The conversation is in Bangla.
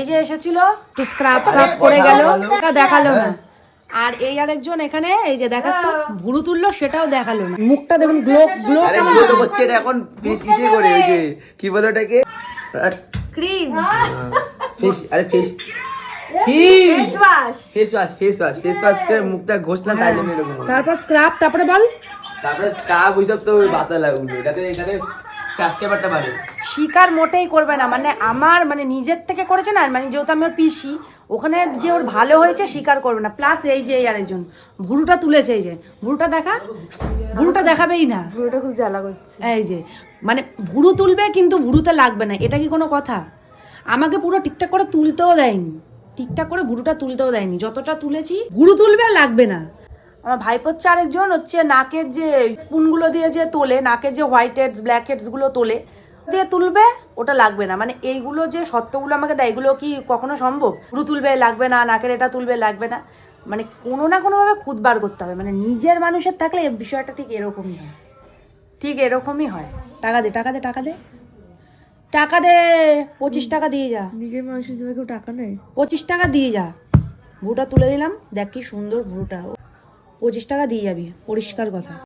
এই যে এসেছিল একটু স্ক্রাব করে গেল, দেখালো না। আর এই আরেকজন এখানে এই যে দেখাতো ভুরু তুললো, সেটাও দেখালো না। মুখটা দেখুন গ্লো গ্লো তো হচ্ছে। এটা এখন ফেস কিসে করে ওই যে কি বলে ওটাকে, ক্রিম ফেস, আরে ফেস কি ফেস ওয়াশ করে মুখটা ঘষলাম, তাই জন্য এরকম হলো। তারপর স্ক্রাব, তারপরে বল তারপরে স্কাব ওইসব তো বাতা লাগলো, যাতে এখানে সাবস্ক্রাইবারটা বাড়ে। শিকার মোটেই করবে না, মানে আমার মানে নিজের থেকে করেছে না, মানে যেহেতু আমি ওর পিসি, ওখানে যে ওর ভালো হয়েছে স্বীকার করবে না। প্লাস এই যে এই আরেকজন ভুরুটা তুলেছে, এই যে ভুরুটা দেখা, ভুরুটা দেখাবেই না, ভুরুটা খুব জ্বালা করছে। এই যে মানে ভুরু তুলবে কিন্তু ভুরুতে লাগবে না, এটা কি কোনো কথা? আমাকে পুরো ঠিকঠাক করে তুলতেও দেয়নি, ঠিকঠাক করে ভুরুটা তুলতেও দেয়নি, যতটা তুলেছি ভুরু তুলবে লাগবে না। আমার ভাইপো হচ্ছে আরেকজন, হচ্ছে নাকের যে স্পুনগুলো দিয়ে যে তোলে, নাকের যে হোয়াইট হেডস ব্ল্যাক হেডস গুলো তোলে দিয়ে তুলবে, ওটা লাগবে না। মানে এইগুলো যে সত্যগুলো আমাকে দেয়, এগুলো কি কখনো সম্ভব? ভুরু তুলবে লাগবে না, নাকের এটা তুলবে লাগবে না, মানে কোনো না কোনোভাবে খুদ বার করতে হবে। মানে নিজের মানুষের থাকলে এই বিষয়টা ঠিক এরকমই হয়, ঠিক এরকমই হয়। টাকা দে, টাকা দে, টাকা দে, টাকা দে, 25 টাকা দিয়ে যা। নিজের মানুষের জন্য কেউ টাকা নেই। 25 টাকা দিয়ে যা। ভুরুটা তুলে দিলাম, দেখ কি সুন্দর ভুরুটা, 25 টাকা দিয়ে যাবি, পরিষ্কার কথা।